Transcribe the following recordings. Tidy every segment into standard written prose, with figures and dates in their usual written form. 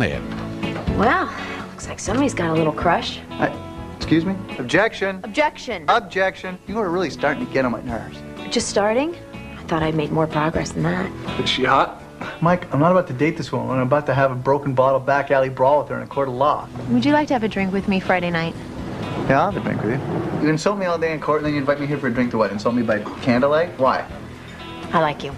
Ed. Well, looks like somebody's got a little crush. Excuse me? Objection. Objection. Objection. You are really starting to get on my nerves. Just starting? I thought I'd made more progress than that. Is she hot? Mike, I'm not about to date this woman. I'm about to have a broken bottle back alley brawl with her in a court of law. Would you like to have a drink with me Friday night? Yeah, I'll have a drink with you. You insult me all day in court and then you invite me here for a drink to what? Insult me by candlelight? Why? I like you.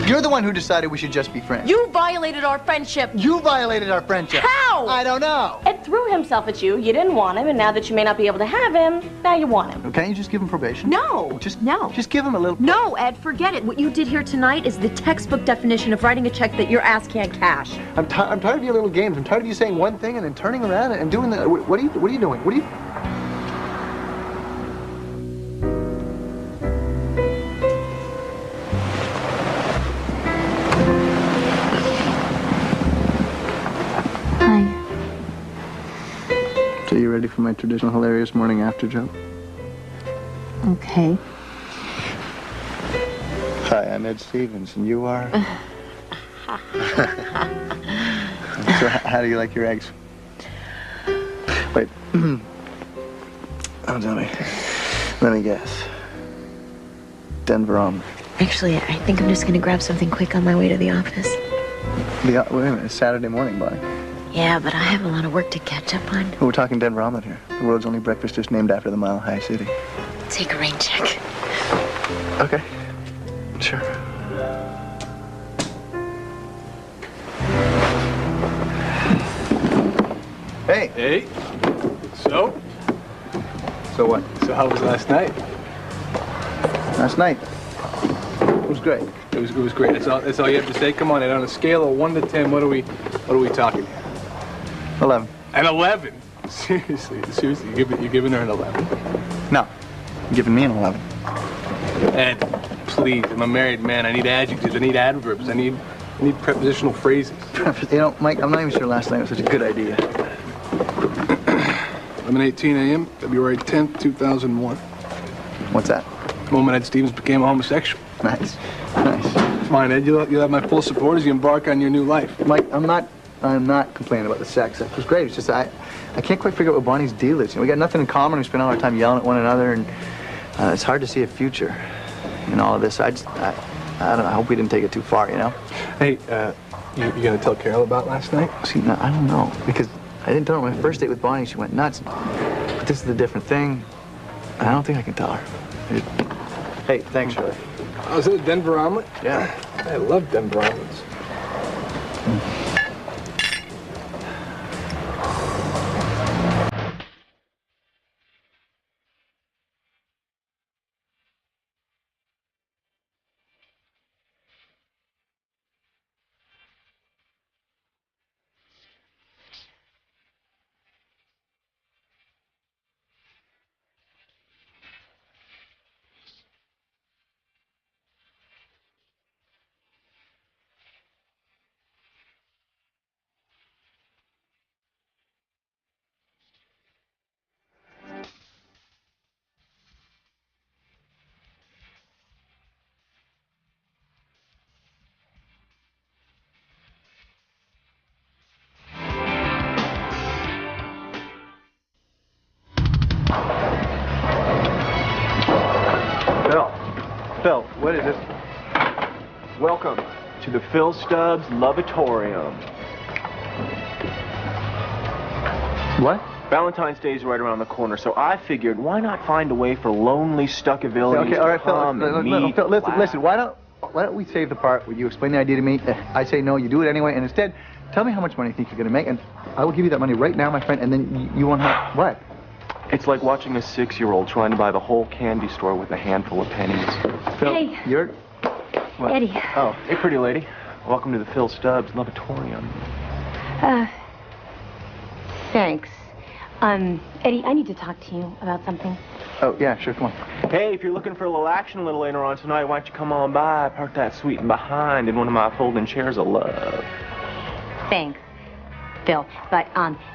You're the one who decided we should just be friends. You violated our friendship. You violated our friendship. How? I don't know. Ed threw himself at you. You didn't want him, and now that you may not be able to have him, now you want him. Can't you just give him probation? No. No. Just give him a little... No, Ed, forget it. What you did here tonight is the textbook definition of writing a check that your ass can't cash. I'm tired of your little games. I'm tired of you saying one thing and then turning around and doing the... What are you doing? What are you... So you ready for my traditional hilarious morning after joke? Okay. Hi, I'm Ed Stevens, and you are? So how do you like your eggs? Wait. Oh, tell me. Let me guess. Denver omelet. Actually, I think I'm just gonna grab something quick on my way to the office. Wait a minute, it's Saturday morning, Bonnie. Yeah, but I have a lot of work to catch up on. We're talking Denver omelet here. The world's only breakfast dish named after the Mile High City. Take a rain check. Okay. Sure. Hey. Hey. So what? So how was last night? Last night. It was great. It was great. That's all you have to say. Come on, Ed. On a scale of 1 to 10, what are we talking here? 11. An 11? Seriously, you're giving her an 11. No. You're giving me an 11. Ed, please. I'm a married man. I need adjectives. I need adverbs. I need prepositional phrases. You know, Mike, I'm not even sure last night was such a good idea. 11:18 a.m., February 10th, 2001. What's that? The moment Ed Stevens became a homosexual. Nice. Nice. Fine, Ed. You'll have my full support as you embark on your new life. Mike, I'm not complaining about the sex. It was great. It's just I can't quite figure out what Bonnie's deal is. You know, we got nothing in common. We spend all our time yelling at one another, and it's hard to see a future in all of this. I don't know. I hope we didn't take it too far, you know? Hey, you gonna tell Carol about last night? See, no, I don't know, because I didn't tell her my first date with Bonnie. She went nuts. But this is a different thing. I don't think I can tell her. Hey, thanks, Shirley. Oh, is it a Denver omelet? Yeah. I love Denver omelets. Phil, what is this? Welcome to the Phil Stubbs Lovatorium. What? Valentine's Day is right around the corner, so I figured, why not find a way for lonely Stuckavillians Okay, all right, to come and meet? Phil, listen, why don't we save the part where you explain the idea to me? I say no, you do it anyway, and instead, tell me how much money you think you're going to make, and I will give you that money right now, my friend, and then you won't have... What? It's like watching a 6-year-old trying to buy the whole candy store with a handful of pennies. Phil, Hey. you're... What? Eddie. Oh, hey, pretty lady. Welcome to the Phil Stubbs Lovatorium. Thanks. Eddie, I need to talk to you about something. Oh, yeah, sure, come on. Hey, if you're looking for a little action a little later on tonight, why don't you come on by, park that sweet and behind in one of my folding chairs of love. Thanks, Phil. But,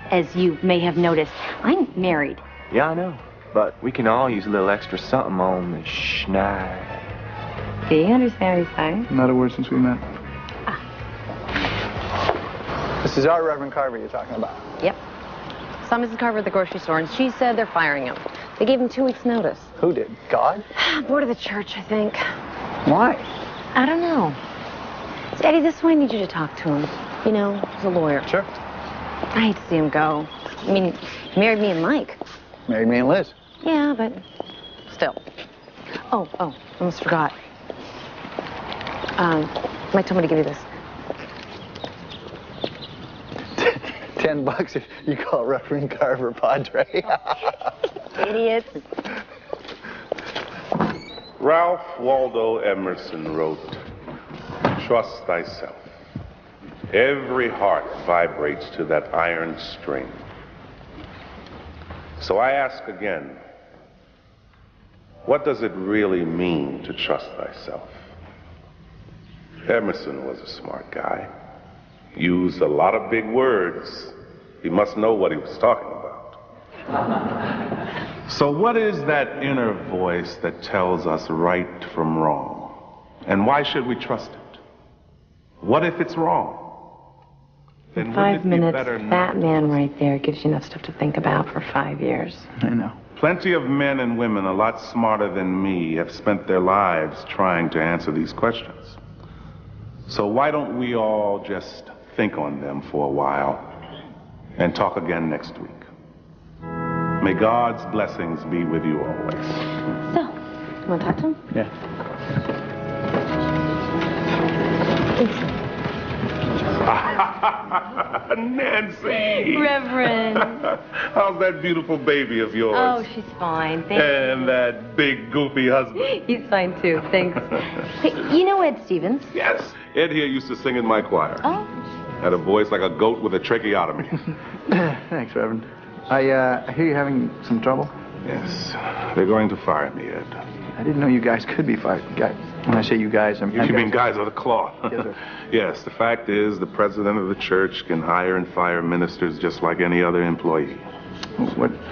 as you may have noticed, I'm married. Yeah, I know. But we can all use a little extra something on the schneid. Do you understand what he's saying? Not a word since we met. This is our Reverend Carver you're talking about. Yep. Saw Mrs. Carver at the grocery store, and she said they're firing him. They gave him 2 weeks' notice. Who did? God? Board of the church, I think. Why? I don't know. So, Eddie, this is why I need you to talk to him. You know, he's a lawyer. Sure. I hate to see him go. I mean, he married me and Mike. Married me and Liz. Yeah, but still. Oh, almost forgot. Mike told me to give you this. $10 if you call Reverend Carver Padre. Idiots. Ralph Waldo Emerson wrote, "Trust thyself. Every heart vibrates to that iron string." So I ask again, what does it really mean to trust thyself? Emerson was a smart guy. Used a lot of big words. He must know what he was talking about. So what is that inner voice that tells us right from wrong? And why should we trust it? What if it's wrong? Then 5 minutes, better that man right there gives you enough stuff to think about for 5 years. I know. Plenty of men and women a lot smarter than me have spent their lives trying to answer these questions. So why don't we all just think on them for a while and talk again next week? May God's blessings be with you always. So, you want to talk to him? Yeah. Nancy! Reverend. How's that beautiful baby of yours? Oh, she's fine. Thank you. And that big goofy husband. He's fine, too. Thanks. Hey, you know Ed Stevens? Yes. Ed here used to sing in my choir. Oh. Had a voice like a goat with a tracheotomy. Thanks, Reverend. I hear you're having some trouble. Yes. They're going to fire me, Ed. I didn't know you guys could be fired. When I say you guys, I'm... You mean guys of the cloth? Yes, sir. Yes, the fact is the president of the church can hire and fire ministers just like any other employee.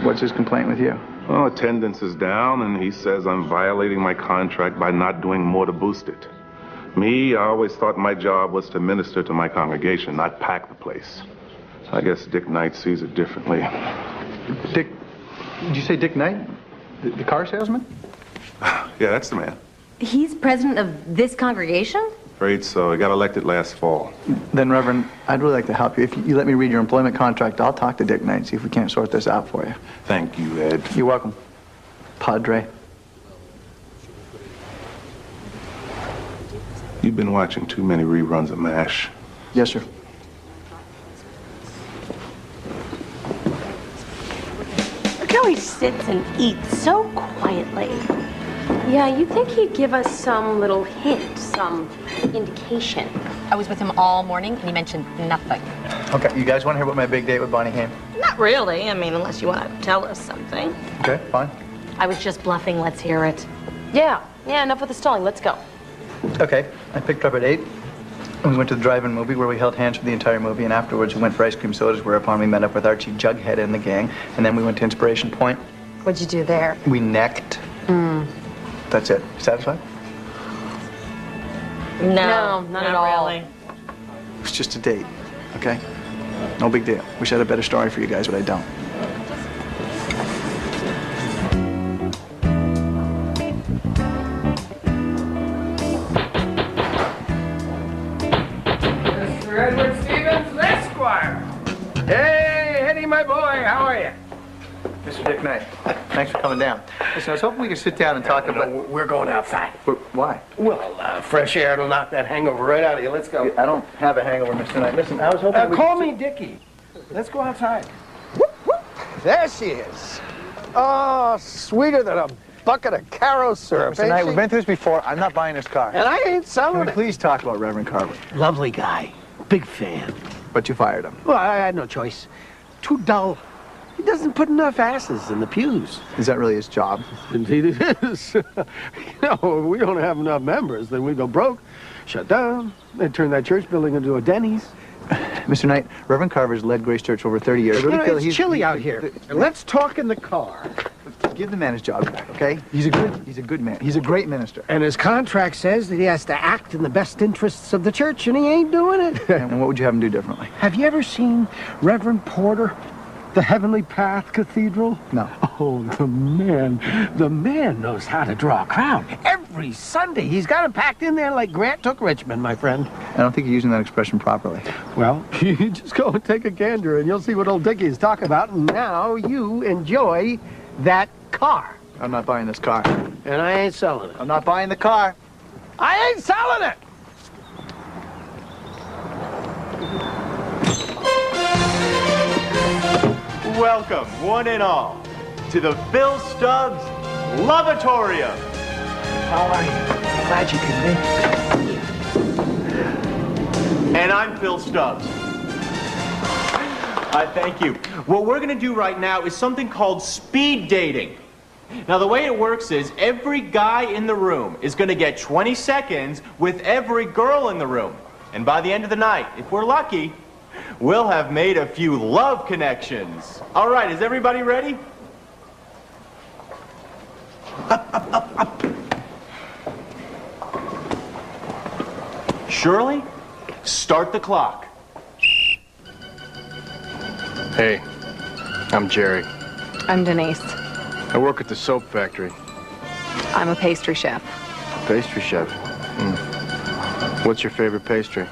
What's his complaint with you? Well, attendance is down, and he says I'm violating my contract by not doing more to boost it. Me, I always thought my job was to minister to my congregation, not pack the place. I guess Dick Knight sees it differently. Dick... Did you say Dick Knight? The car salesman? Yeah, that's the man. He's president of this congregation? Afraid so. He got elected last fall. Then, Reverend, I'd really like to help you. If you let me read your employment contract, I'll talk to Dick Knight and see if we can't sort this out for you. Thank you, Ed. You're welcome. Padre. You've been watching too many reruns of MASH. Yes, sir. Look how he sits and eats so quietly. Yeah, you'd think he'd give us some little hint, some indication. I was with him all morning, and he mentioned nothing. Okay, you guys want to hear about my big date with Bonnie Haim? Not really. I mean, unless you want to tell us something. Okay, fine. I was just bluffing. Let's hear it. Yeah, enough with the stalling. Let's go. Okay, I picked her up at 8. And we went to the drive-in movie where we held hands for the entire movie, and afterwards we went for ice cream sodas, whereupon we met up with Archie Jughead and the gang, and then we went to Inspiration Point. What'd you do there? We necked. That's it. Satisfied? No, not at all. Really. It was just a date, okay? No big deal. Wish I had a better story for you guys, but I don't. Mr. Edward Stevens, Esquire. Hey, Eddie, my boy, how are you? Mr. Dick Knight, thanks for coming down. Listen, I was hoping we could sit down and talk about... We're going outside. Why? Well, fresh air will knock that hangover right out of you. Let's go. I don't have a hangover, Mr. Knight. Listen, I was hoping we Call could me Dickie. Let's go outside. There she is. Oh, sweeter than a bucket of Caro syrup. Mr. Knight, we've been through this before. I'm not buying this car. And I ain't selling Can we it. please talk about Reverend Carver? Lovely guy. Big fan. But you fired him. Well, I had no choice. Too dull. He doesn't put enough asses in the pews. Is that really his job? Indeed it is. You know, if we don't have enough members, then we go broke, shut down. They turn that church building into a Denny's. Mr. Knight, Reverend Carver's led Grace Church for over 30 years. You know, it's chilly out here. Let's talk in the car. Give the man his job back, okay? He's a good man. He's a great minister. And his contract says that he has to act in the best interests of the church, and he ain't doing it. And what would you have him do differently? Have you ever seen Reverend Porter, the Heavenly Path Cathedral? No. Oh, the man knows how to draw a crowd. Every Sunday, he's got him packed in there like Grant took Richmond, my friend. I don't think you're using that expression properly. Well, you just go and take a gander, and you'll see what old Dickie is talking about. And now you enjoy that car. I'm not buying this car. And I ain't selling it. I'm not buying the car. I ain't selling it! Welcome, one and all, to the Phil Stubbs Lovatorium. How are you? Glad you could make it. And I'm Phil Stubbs. Thank you. What we're going to do right now is something called speed dating. Now, the way it works is every guy in the room is going to get 20 seconds with every girl in the room. And by the end of the night, if we're lucky, we'll have made a few love connections. All right, is everybody ready? Up. Shirley, start the clock. Hey, I'm Jerry. I'm Denise. I work at the soap factory. I'm a pastry chef. Pastry chef? What's your favorite pastry?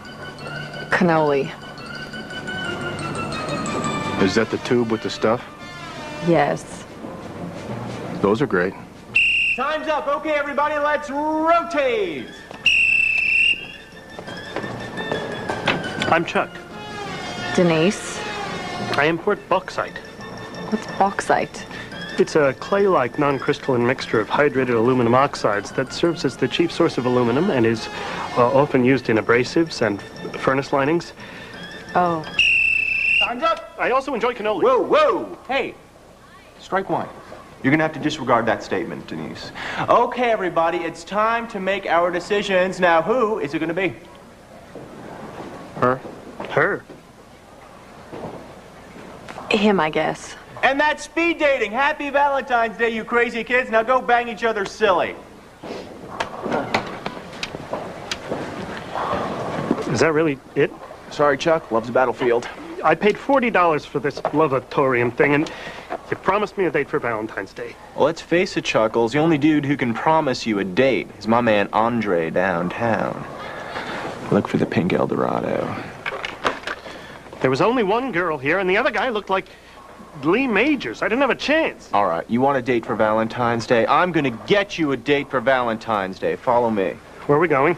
Cannoli. Is that the tube with the stuff? Yes. Those are great. Time's up. Okay, everybody, let's rotate. I'm Chuck. Denise. I import bauxite. What's bauxite? It's a clay-like non-crystalline mixture of hydrated aluminum oxides that serves as the chief source of aluminum and is often used in abrasives and furnace linings. Oh. Time's up. I also enjoy cannoli. Whoa. Hey, strike one. You're going to have to disregard that statement, Denise. Okay, everybody, it's time to make our decisions. Now, who is it going to be? Her? Her. Him, I guess. And that's speed dating. Happy Valentine's Day, you crazy kids. Now go bang each other silly. Is that really it? Sorry, Chuck. Love's a battlefield. I paid $40 for this lovatorium thing, and you promised me a date for Valentine's Day. Well, let's face it, Chuckles. The only dude who can promise you a date is my man Andre downtown. Look for the pink Eldorado. There was only one girl here, and the other guy looked like Lee Majors. I didn't have a chance. All right, you want a date for Valentine's Day? I'm gonna get you a date for Valentine's Day. Follow me. Where are we going?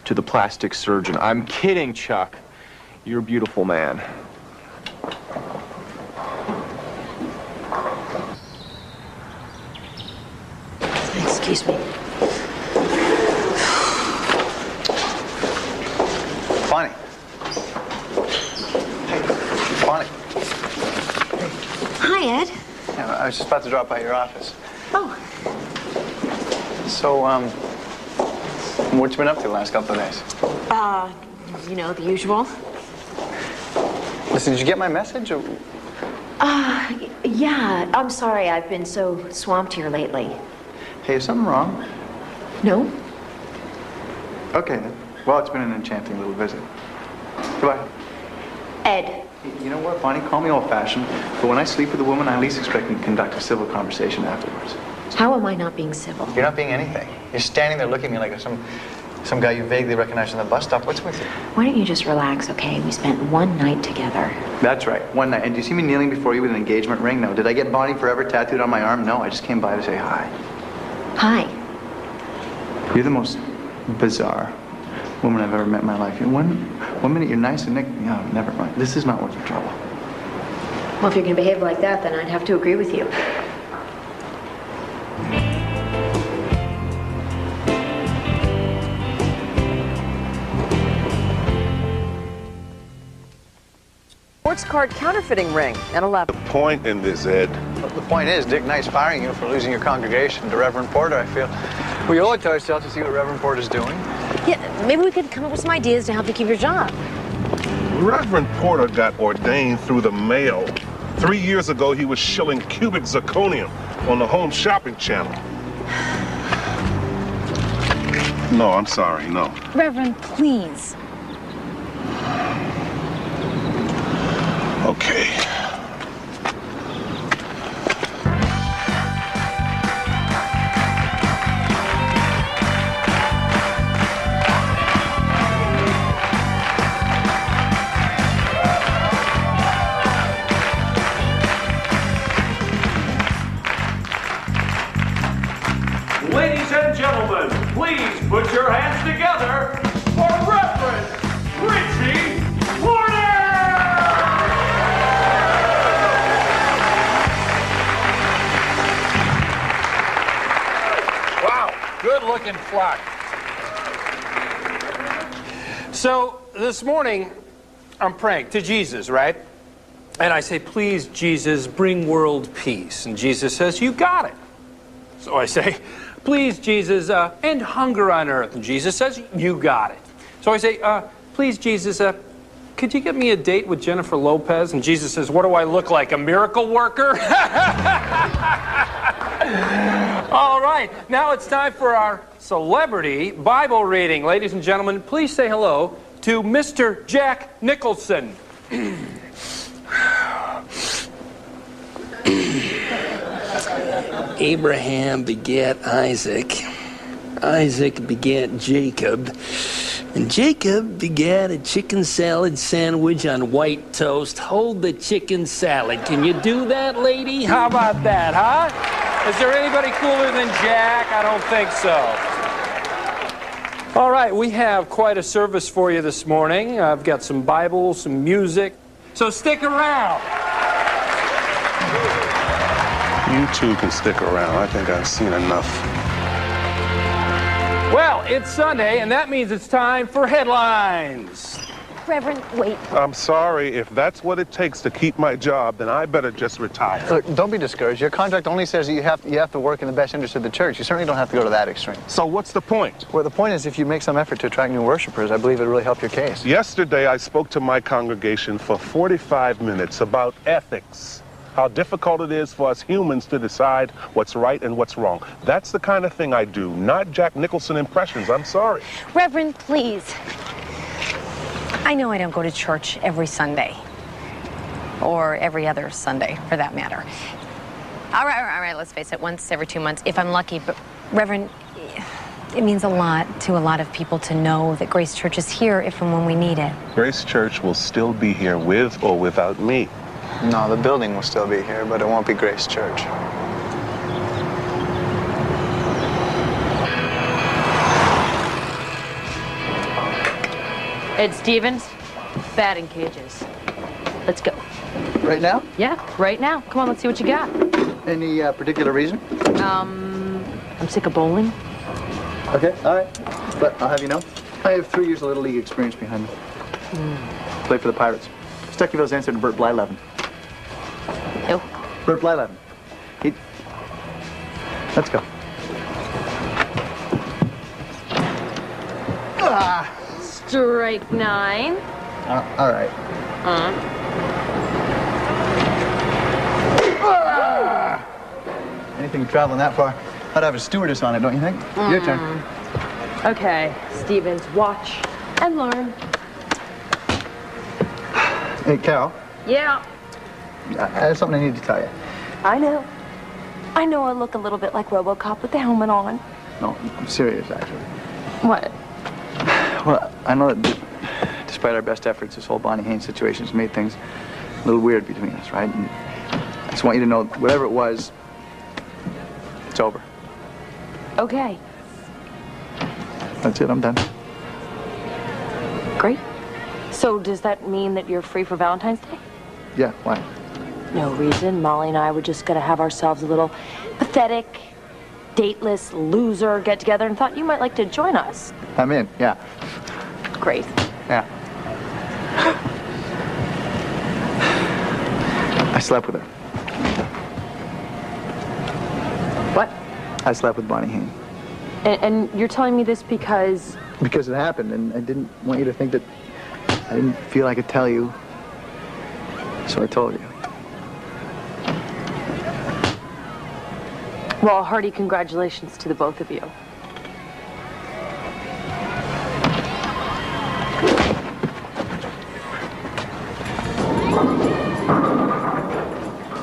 To the plastic surgeon. I'm kidding, Chuck. You're a beautiful man. Excuse me. Bonnie. Hey, Bonnie. Hi, Ed. Yeah, I was just about to drop by your office. Oh. So, what you been up to the last couple of days? You know, the usual. Listen, did you get my message? Or... Yeah. I'm sorry I've been so swamped here lately. Hey, is something wrong? No? Okay, then. Well, it's been an enchanting little visit. Goodbye. Ed. You know what, Bonnie? Call me old-fashioned, but when I sleep with a woman, I at least expect to conduct a civil conversation afterwards. How am I not being civil? You're not being anything. You're standing there looking at me like some guy you vaguely recognize on the bus stop. What's with you? Why don't you just relax, okay? We spent one night together. That's right, one night. And do you see me kneeling before you with an engagement ring? No. Did I get Bonnie Forever tattooed on my arm? No, I just came by to say hi. Hi. You're the most bizarre woman I've ever met in my life. One minute you're nice and no, never mind. This is not worth your trouble. Well, if you're going to behave like that, then I'd have to agree with you. Sports card counterfeiting ring and a lab. The point in this, Ed. The point is, Dick Knight's firing you for losing your congregation to Reverend Porter, I feel. We owe it to ourselves to see what Reverend Porter's doing. Yeah, maybe we could come up with some ideas to help you keep your job. Reverend Porter got ordained through the mail. 3 years ago, he was shilling cubic zirconium. on the Home Shopping Channel. No, I'm sorry, no. Reverend, please. Okay. Ladies and gentlemen, please put your hands together for Reverend Richie Porter! Wow, good-looking flock. So, this morning, I'm praying to Jesus, right? And I say, please, Jesus, bring world peace. And Jesus says, you got it. So I say, please, Jesus, end hunger on earth. And Jesus says, you got it. So I say, please, Jesus, could you get me a date with Jennifer Lopez? And Jesus says, what do I look like, a miracle worker? All right, now it's time for our celebrity Bible reading. Ladies and gentlemen, please say hello to Mr. Jack Nicholson. Abraham begat Isaac. Isaac begat Jacob. And Jacob begat a chicken salad sandwich on white toast. Hold the chicken salad. Can you do that, lady? How about that, huh? Is there anybody cooler than Jack? I don't think so. All right, we have quite a service for you this morning. I've got some Bibles, some music. So stick around. You two can stick around. I think I've seen enough. Well, it's Sunday, and that means it's time for headlines. Reverend, wait. I'm sorry. If that's what it takes to keep my job, then I better just retire. Look, don't be discouraged. Your contract only says that you have to work in the best interest of the church. You certainly don't have to go to that extreme. So what's the point? Well, the point is if you make some effort to attract new worshipers, I believe it'll really help your case. Yesterday, I spoke to my congregation for 45 minutes about ethics. How difficult it is for us humans to decide what's right and what's wrong. That's the kind of thing I do, not Jack Nicholson impressions. I'm sorry. Reverend, please. I know I don't go to church every Sunday. Or every other Sunday, for that matter. All right, let's face it, once every 2 months, if I'm lucky. But, Reverend, it means a lot to a lot of people to know that Grace Church is here if and when we need it. Grace Church will still be here with or without me. No, the building will still be here, but it won't be Grace Church. Ed Stevens, batting cages. Let's go. Right now? Yeah, right now. Come on, let's see what you got. Any particular reason? I'm sick of bowling. Okay, all right. But I'll have you know, I have 3 years of Little League experience behind me. Played for the Pirates. Stuckyville's answer to Bert Blyleven. Who? Bert Blyleven. Let's go. Strike 9. All right. Anything traveling that far, I'd have a stewardess on it, don't you think? Your turn. Okay, Stevens, watch and learn. Hey, Carol. Yeah, I have something I need to tell you. I know. I know I look a little bit like RoboCop with the helmet on. No, I'm serious, actually. What? Well, I know that despite our best efforts, this whole Bonnie Haynes situation's made things a little weird between us, right? And I just want you to know, whatever it was, it's over. Okay. That's it, I'm done. Great. So does that mean that you're free for Valentine's Day? Yeah, why? No reason. Molly and I were just going to have ourselves a little pathetic, dateless loser get-together and thought you might like to join us. I'm in, yeah. Great. Yeah. I slept with her. What? I slept with Bonnie Haynes. And you're telling me this because... Because it happened, and I didn't want you to think that I didn't feel I could tell you, so I told you. Well, hearty congratulations to the both of you.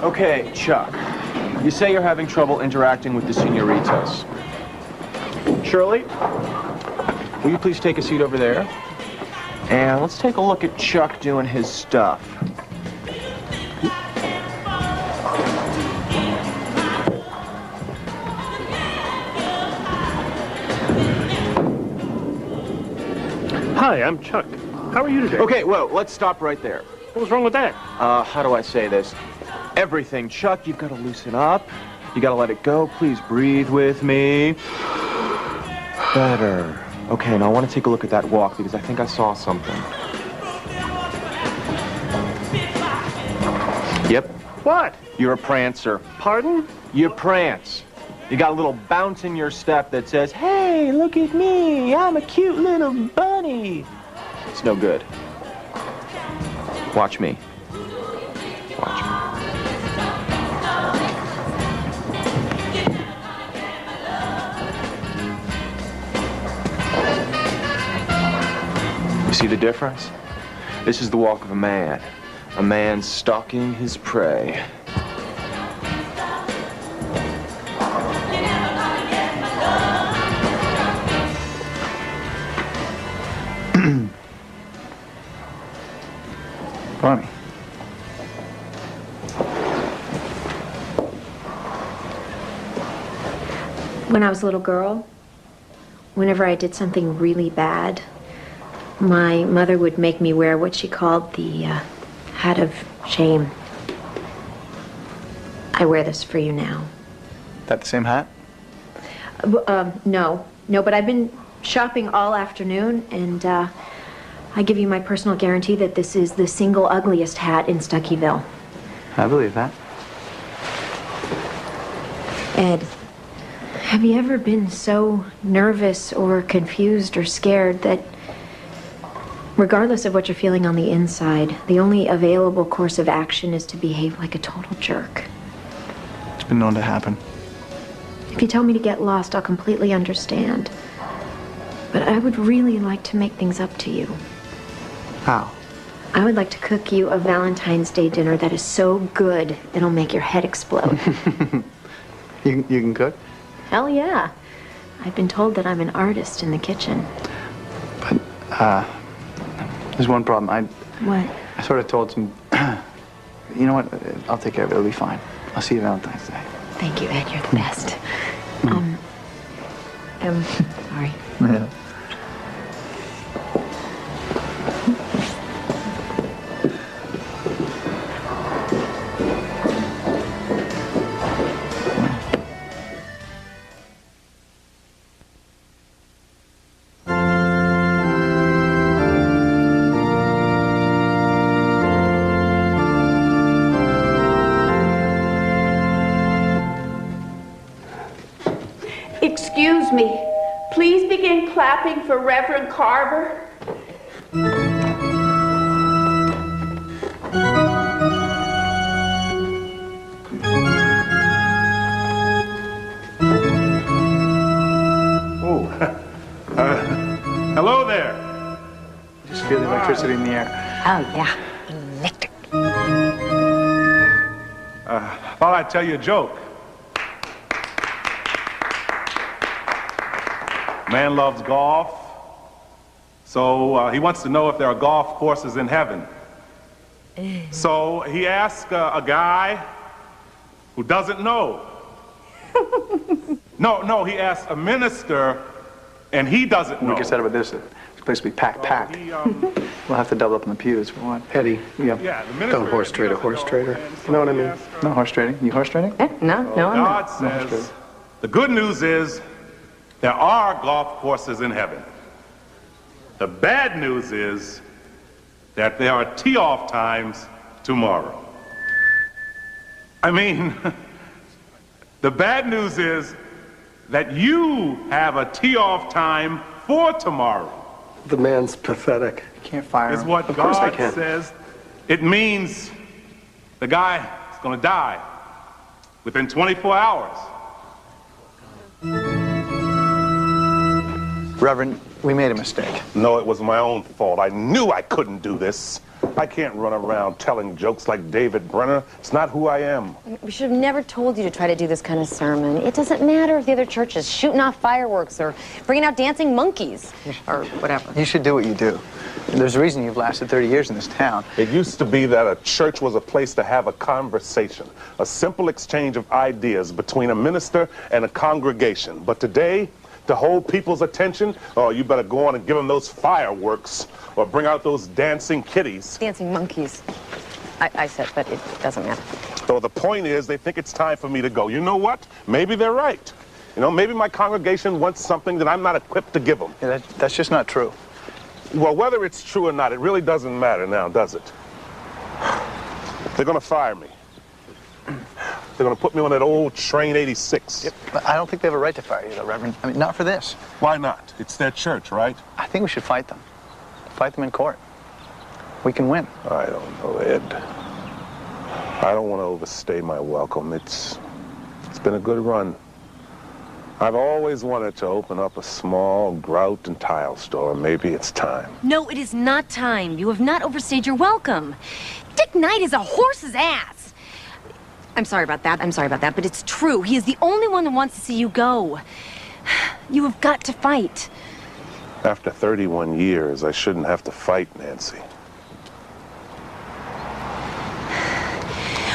Okay, Chuck. You say you're having trouble interacting with the senoritas. Shirley, will you please take a seat over there? And let's take a look at Chuck doing his stuff. Hi, I'm Chuck. How are you today? Okay, well, let's stop right there. What was wrong with that? How do I say this? Everything, Chuck, you've got to loosen up. You got to let it go. Please breathe with me. Better. Okay, now I want to take a look at that walk because I think I saw something. Yep. What? You're a prancer. Pardon? You prance. You got a little bounce in your step that says, hey, look at me. I'm a cute little bunny. It's no good. Watch me. Watch me. You see the difference? This is the walk of a man stalking his prey. Bonnie. When I was a little girl, whenever I did something really bad, my mother would make me wear what she called the hat of shame. I wear this for you now. That the same hat? No, but I've been shopping all afternoon, and I give you my personal guarantee that this is the single ugliest hat in Stuckyville. I believe that. Ed, have you ever been so nervous or confused or scared that regardless of what you're feeling on the inside, the only available course of action is to behave like a total jerk? It's been known to happen. If you tell me to get lost, I'll completely understand. But I would really like to make things up to you. How? I would like to cook you a Valentine's Day dinner that is so good it'll make your head explode. You can cook? Hell yeah. I've been told that I'm an artist in the kitchen. But, there's one problem. What? I sort of told some... You know what? I'll take care of it. It'll be fine. I'll see you Valentine's Day. Thank you, Ed. You're the best. Sorry. Yeah. Excuse me. Please begin clapping for Reverend Carver. Hello there. Just feel the electricity in the air. Oh, yeah. Electric. Thought I'd tell you a joke. Man loves golf, so he wants to know if there are golf courses in heaven. So he asks a guy who doesn't know. No, he asks a minister, and he doesn't know. We get set up with this. This place will be packed. We'll have to double up on the pews if we want. Eddie. Yeah, the minister. Don't horse trade a horse trader. You know what I mean? No horse trading. You horse trading? No, I'm God not. says, the good news is there are golf courses in heaven. The bad news is that there are tee-off times tomorrow. I mean, the bad news is that you have a tee-off time for tomorrow. The man's pathetic. You can't fire him. Is what Of course I God can. says. It means the guy is going to die within 24 hours. Reverend, we made a mistake. No, it was my own fault. I knew I couldn't do this. I can't run around telling jokes like David Brenner. It's not who I am. We should have never told you to try to do this kind of sermon. It doesn't matter if the other church is shooting off fireworks or bringing out dancing monkeys or whatever. You should do what you do. There's a reason you've lasted 30 years in this town. It used to be that a church was a place to have a conversation, a simple exchange of ideas between a minister and a congregation. But today, to hold people's attention, oh, you better go on and give them those fireworks or bring out those dancing kitties. Dancing monkeys. I said, but it doesn't matter. So the point is, they think it's time for me to go. You know what? Maybe they're right. You know, maybe my congregation wants something that I'm not equipped to give them. Yeah, that's just not true. Well, whether it's true or not, it really doesn't matter now, does it? They're going to fire me. They're going to put me on that old Train 86. Yep, but I don't think they have a right to fire you, though, Reverend. I mean, not for this. Why not? It's their church, right? I think we should fight them. Fight them in court. We can win. I don't know, Ed. I don't want to overstay my welcome. It's been a good run. I've always wanted to open up a small grout and tile store. Maybe it's time. No, it is not time. You have not overstayed your welcome. Dick Knight is a horse's ass. I'm sorry about that, but it's true. He is the only one that wants to see you go. You have got to fight. After 31 years, I shouldn't have to fight, Nancy.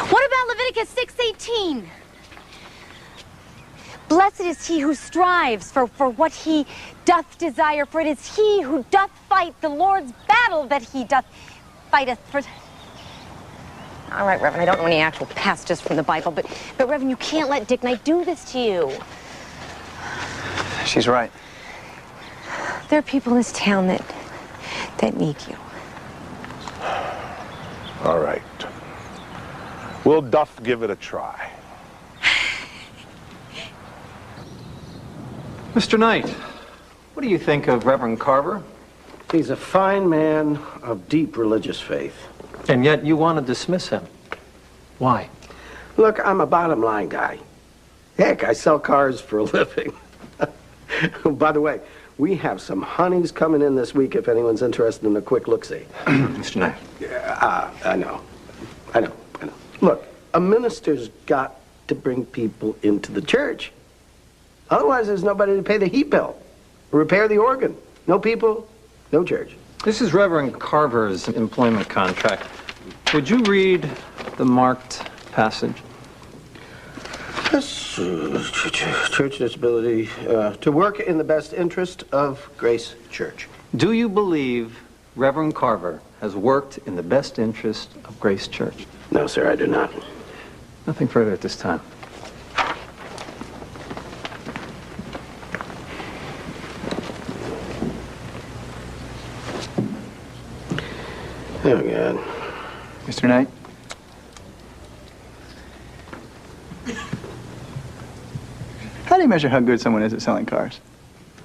What about Leviticus 6:18? Blessed is he who strives for what he doth desire, for it is he who doth fight the Lord's battle that he doth fighteth for. All right, Reverend, I don't know any actual passages from the Bible, but Reverend, you can't let Dick Knight do this to you. She's right. There are people in this town that need you. All right. We'll Duff give it a try. Mr. Knight, what do you think of Reverend Carver? He's a fine man of deep religious faith. And yet you want to dismiss him. Why? Look, I'm a bottom line guy. Heck, I sell cars for a living. By the way, we have some honeys coming in this week if anyone's interested in a quick look-see. Mr. Knight. Yeah, I know. Look, a minister's got to bring people into the church. Otherwise, there's nobody to pay the heat bill, repair the organ. No people, no church. This is Reverend Carver's employment contract. Would you read the marked passage? Yes, church disability, to work in the best interest of Grace Church. Do you believe Reverend Carver has worked in the best interest of Grace Church? No, sir, I do not. Nothing further at this time. Oh, God. Mr. Knight? How do you measure how good someone is at selling cars?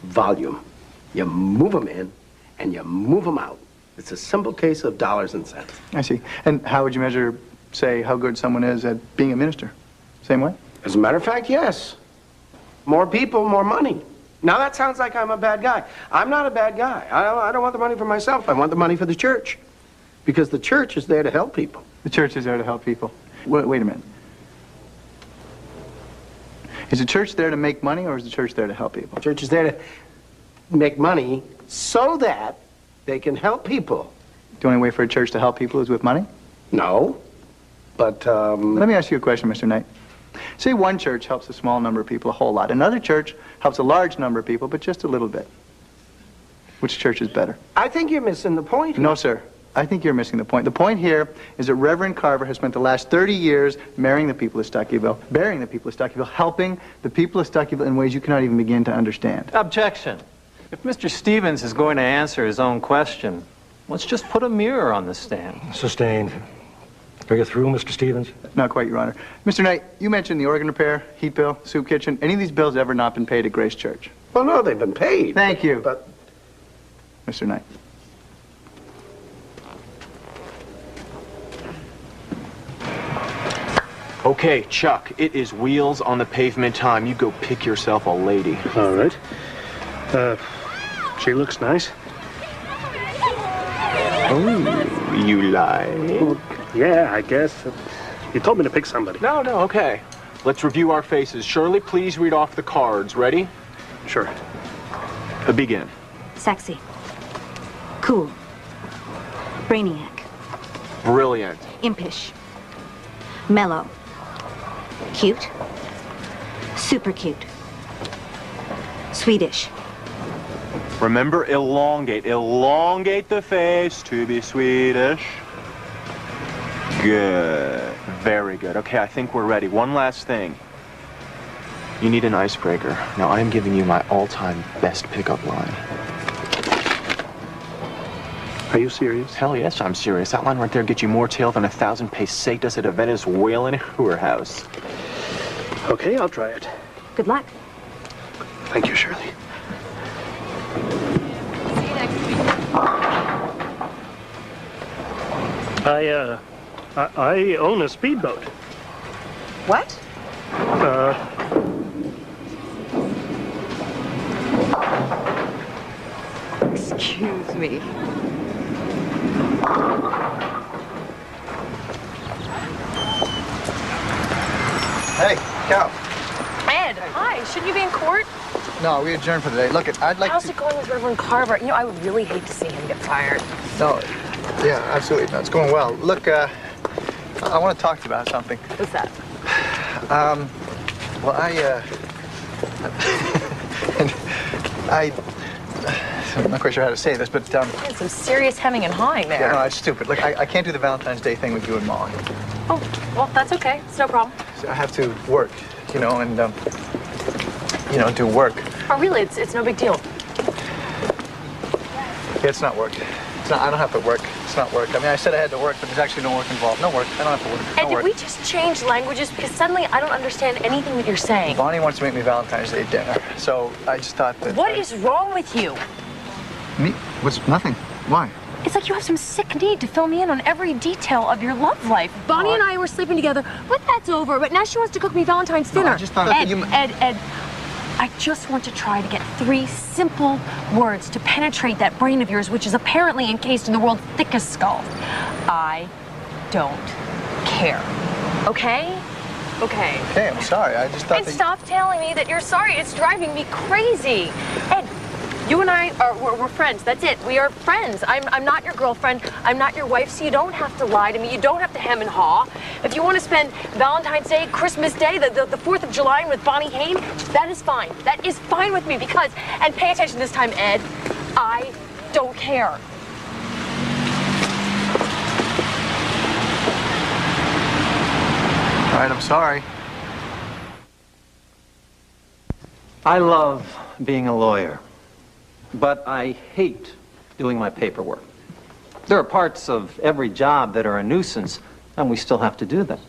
Volume. You move them in, and you move them out. It's a simple case of dollars and cents. I see. And how would you measure, say, how good someone is at being a minister? Same way? As a matter of fact, yes. More people, more money. Now, that sounds like I'm a bad guy. I'm not a bad guy. I don't want the money for myself. I want the money for the church. Because the church is there to help people. The church is there to help people. Wait a minute. Is the church there to make money, or is the church there to help people? The church is there to make money so that they can help people. The only way for a church to help people is with money? No, but, Let me ask you a question, Mr. Knight. Say one church helps a small number of people a whole lot. Another church helps a large number of people, but just a little bit. Which church is better? I think you're missing the point. No, sir. I think you're missing the point. The point here is that Reverend Carver has spent the last 30 years marrying the people of Stuckyville, burying the people of Stuckyville, helping the people of Stuckyville in ways you cannot even begin to understand. Objection. If Mr. Stevens is going to answer his own question, let's just put a mirror on the stand. Sustained. Are you through, Mr. Stevens? Not quite, Your Honor. Mr. Knight, you mentioned the organ repair, heat bill, soup kitchen. Any of these bills ever not been paid at Grace Church? Well, no, they've been paid. Thank you. But, Mr. Knight. Okay, Chuck, it is wheels on the pavement time. You go pick yourself a lady. All right. She looks nice. Oh, you lie. Well, yeah, I guess. You told me to pick somebody. No, okay. Let's review our faces. Shirley, please read off the cards. Ready? Sure. Begin. Sexy. Cool. Brainiac. Brilliant. Impish. Mellow. Cute. Super cute. Swedish. Remember, elongate. Elongate the face to be Swedish. Good. Very good. Okay, I think we're ready. One last thing. You need an icebreaker. Now, I am giving you my all-time best pickup line. Are you serious? Hell yes, I'm serious. That line right there gets you more tail than 1,000 pesetas at a Venezuelan whorehouse. Okay, I'll try it. Good luck. Thank you, Shirley. See you next week. I own a speedboat. What? Excuse me. Hey, Cal. Ed, hi. Shouldn't you be in court? No, we adjourned for the day. Look, I'd like How's to... it going with Reverend Carver? You know, I would really hate to see him get fired. No, yeah, absolutely. No, it's going well. Look, I want to talk to you about something. What's that? Well, I'm not quite sure how to say this, but, You had some serious hemming and hawing there. yeah, no, it's stupid. Look, I can't do the Valentine's Day thing with you and Molly. Oh, well, that's okay. It's no problem. So I have to work, you know, and, do work. Oh, really? It's no big deal. Yeah, it's not work. It's not, I don't have to work. It's not work. I mean, I said I had to work, but there's actually no work involved. No work. I don't have to work. And No did work. we just change languages? Because suddenly I don't understand anything that you're saying. Bonnie wants to make me Valentine's Day dinner, so I just thought that... What is wrong with you? Me? What's nothing? Why? It's like you have some sick need to fill me in on every detail of your love life. Bonnie and I were sleeping together, but that's over. But now she wants to cook me Valentine's dinner. I just thought Ed, that you... Ed, I just want to try to get 3 simple words to penetrate that brain of yours, which is apparently encased in the world's thickest skull. I don't care. Okay? Okay. Okay, I'm sorry. I just thought And that... stop telling me that you're sorry. It's driving me crazy. Ed, you and I we're friends. That's it. We are friends. I'm not your girlfriend. I'm not your wife, so you don't have to lie to me. You don't have to hem and haw. If you want to spend Valentine's Day, Christmas Day, the 4th of July with Bonnie Hain, that is fine. That is fine with me because, and pay attention this time, Ed, I don't care. All right, I'm sorry. I love being a lawyer, but I hate doing my paperwork. There are parts of every job that are a nuisance, and we still have to do them.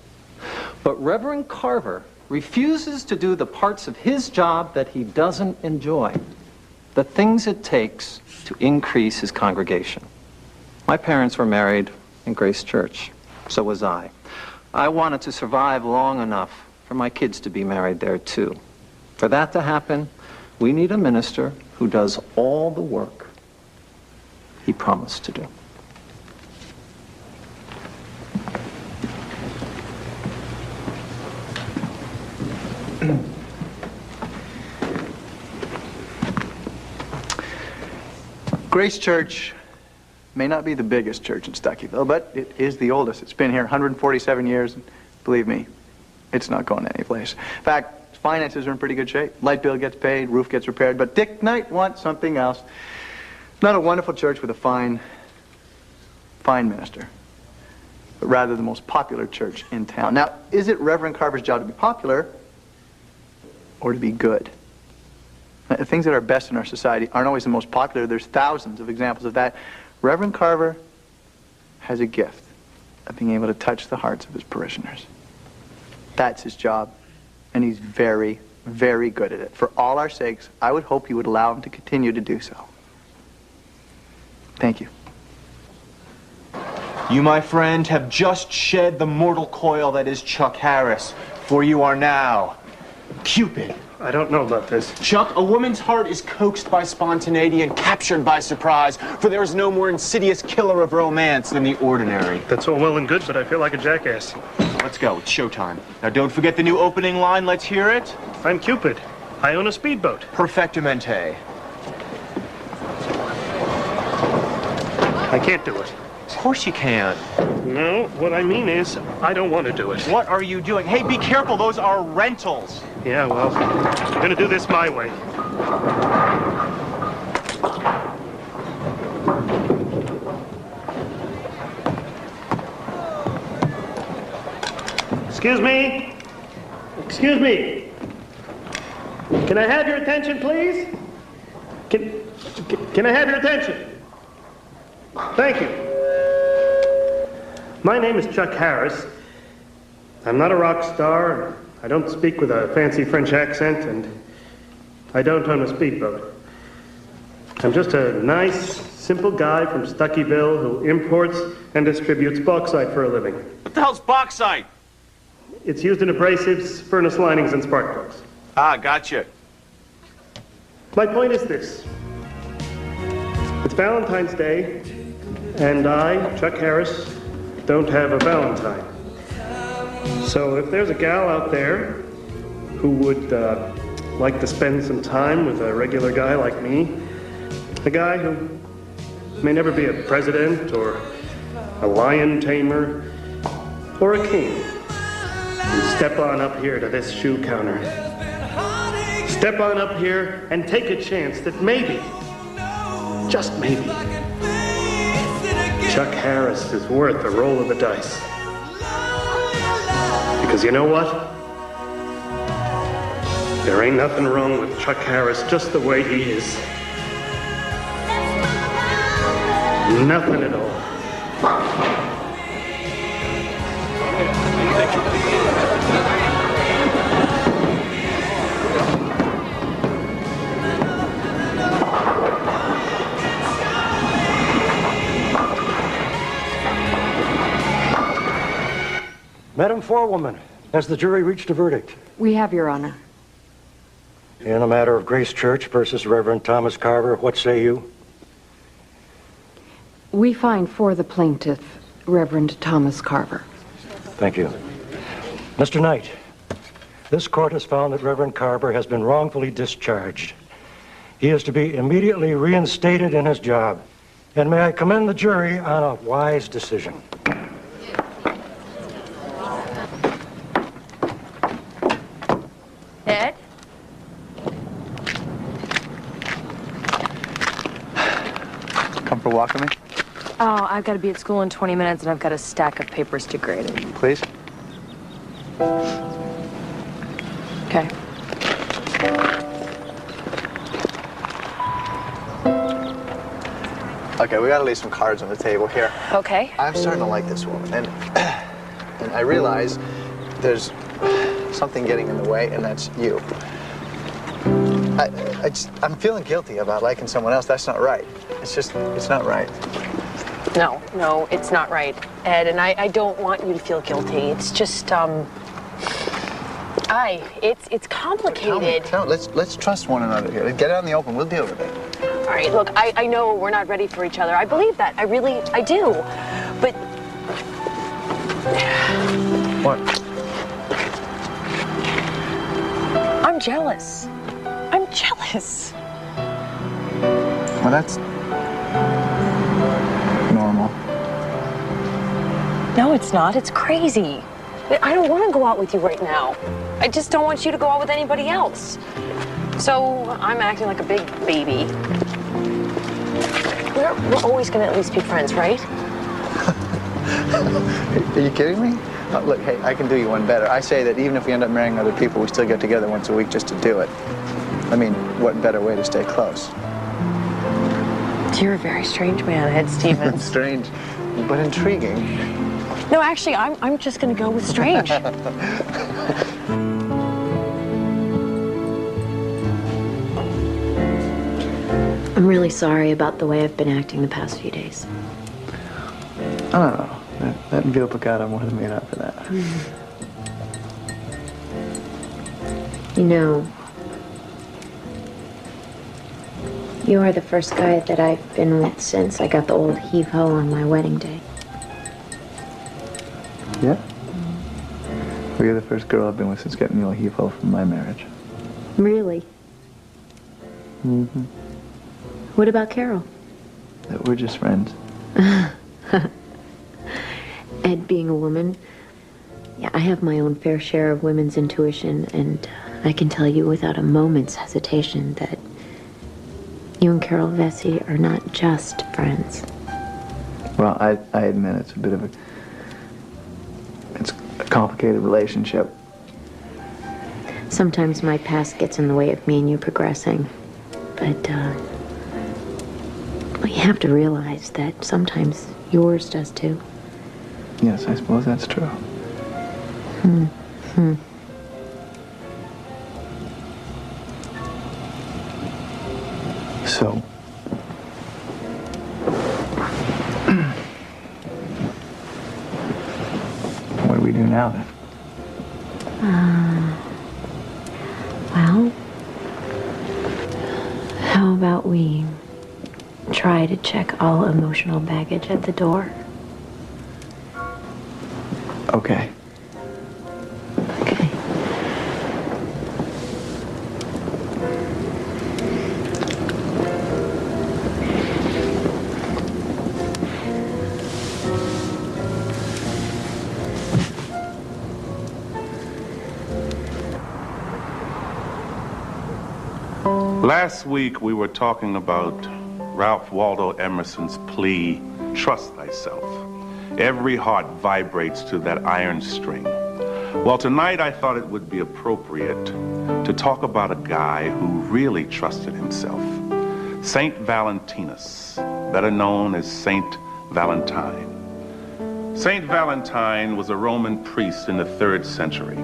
But Reverend Carver refuses to do the parts of his job that he doesn't enjoy, the things it takes to increase his congregation. My parents were married in Grace Church. So was I. I wanted to survive long enough for my kids to be married there, too. For that to happen, we need a minister who does all the work he promised to do. Grace Church may not be the biggest church in Stuckyville, but it is the oldest. It's been here 147 years, and believe me, it's not going anyplace. In fact, finances are in pretty good shape. Light bill gets paid, roof gets repaired, but Dick Knight wants something else. Not a wonderful church with a fine minister, but rather the most popular church in town. Now, is it Reverend Carver's job to be popular or to be good? The things that are best in our society aren't always the most popular. There's thousands of examples of that. Reverend Carver has a gift of being able to touch the hearts of his parishioners. That's his job, and he's very, very good at it. For all our sakes, I would hope you would allow him to continue to do so. Thank you. You, my friend, have just shed the mortal coil that is Chuck Harris, for you are now Cupid. I don't know about this. Chuck, a woman's heart is coaxed by spontaneity and captured by surprise, for there is no more insidious killer of romance than the ordinary. That's all well and good, but I feel like a jackass. Let's go. It's showtime. Now, don't forget the new opening line. Let's hear it. I'm Cupid. I own a speedboat. Perfectamente. I can't do it. Of course you can. No, what I mean is, I don't want to do it. What are you doing? Hey, be careful. Those are rentals. Yeah, well, I'm gonna do this my way. Excuse me? Excuse me. Can I have your attention, please? Can I have your attention? Thank you. My name is Chuck Harris. I'm not a rock star. I don't speak with a fancy French accent, and I don't own a speedboat. I'm just a nice, simple guy from Stuckyville who imports and distributes bauxite for a living. What the hell's bauxite? It's used in abrasives, furnace linings, and spark plugs. Ah, gotcha. My point is this. It's Valentine's Day, and I, Chuck Harris, don't have a Valentine. So if there's a gal out there who would like to spend some time with a regular guy like me, a guy who may never be a president or a lion tamer or a king, step on up here to this shoe counter. Step on up here and take a chance that maybe, just maybe, Chuck Harris is worth a roll of the dice. Because you know what? There ain't nothing wrong with Chuck Harris just the way he is. Nothing at all. Madam Forewoman, has the jury reached a verdict? We have, Your Honor. In the matter of Grace Church versus Reverend Thomas Carver, what say you? We find for the plaintiff, Reverend Thomas Carver. Thank you. Mr. Knight, this court has found that Reverend Carver has been wrongfully discharged. He is to be immediately reinstated in his job. And may I commend the jury on a wise decision. Ed? Come for a walk with me? Oh, I've got to be at school in 20 minutes and I've got a stack of papers to grade. Please? Okay. Okay, we gotta leave some cards on the table here. Okay. I'm starting to like this woman, and I realize there's something getting in the way, and that's you. I'm feeling guilty about liking someone else. That's not right. It's not right. No, it's not right, Ed, and I don't want you to feel guilty. It's just, it's complicated. Tell me, let's trust one another here. Get it out in the open. We'll deal with it. All right, look, I know we're not ready for each other. I believe that. I do. But... What? I'm jealous. I'm jealous. Well, that's normal. No, it's not. It's crazy. I don't want to go out with you right now. I just don't want you to go out with anybody else. So I'm acting like a big baby. We're always going to at least be friends, right? Are you kidding me? Look, hey, I can do you one better. I say that even if we end up marrying other people, we still get together once a week just to do it. I mean, what better way to stay close? You're a very strange man, Ed Stevens. Strange, but intriguing. No, actually, I'm just going to go with strange. I'm really sorry about the way I've been acting the past few days. I don't know. Couldn't get a pecado more than made up for that. You know, you are the first guy that I've been with since I got the old heave-ho on my wedding day. Yeah? Well, you're the first girl I've been with since getting the old heave-ho from my marriage. Really? Mm-hmm. What about Carol? We're just friends. Ed, being a woman, yeah, I have my own fair share of women's intuition, and I can tell you without a moment's hesitation that you and Carol Vesey are not just friends. Well, I admit it's a bit of it's a complicated relationship. Sometimes my past gets in the way of me and you progressing, but well, you have to realize that sometimes yours does too. Yes, I suppose that's true. So, what do we do now then? Well, how about we try to check all emotional baggage at the door? Okay. Okay. Last week we were talking about Ralph Waldo Emerson's plea, trust thyself. Every heart vibrates to that iron string. Well, tonight I thought it would be appropriate to talk about a guy who really trusted himself. Saint Valentinus, better known as Saint Valentine. Saint Valentine was a Roman priest in the 3rd century.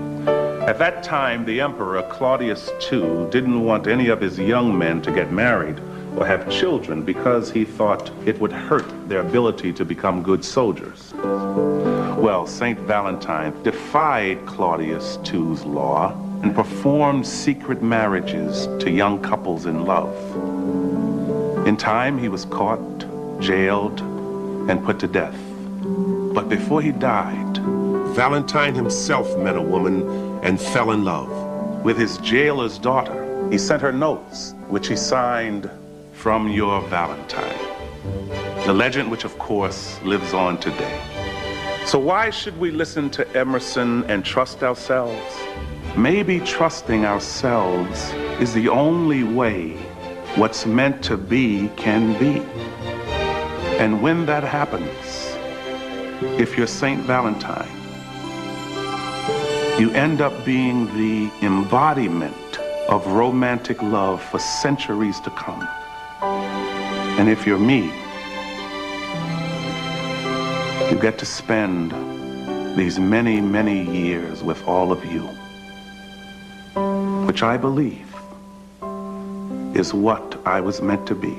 At that time, the emperor Claudius II didn't want any of his young men to get married or have children because he thought it would hurt their ability to become good soldiers. Well, Saint Valentine defied Claudius II's law and performed secret marriages to young couples in love. In time, he was caught, jailed, and put to death. But before he died, Valentine himself met a woman and fell in love. With his jailer's daughter, he sent her notes, which he signed, "From your Valentine." The legend which, of course, lives on today. So why should we listen to Emerson and trust ourselves? Maybe trusting ourselves is the only way what's meant to be can be. And when that happens, if you're Saint Valentine, you end up being the embodiment of romantic love for centuries to come. And if you're me, you get to spend these many, many years with all of you, which I believe is what I was meant to be.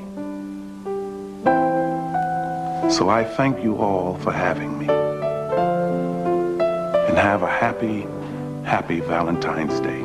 So I thank you all for having me. And have a happy, happy Valentine's Day.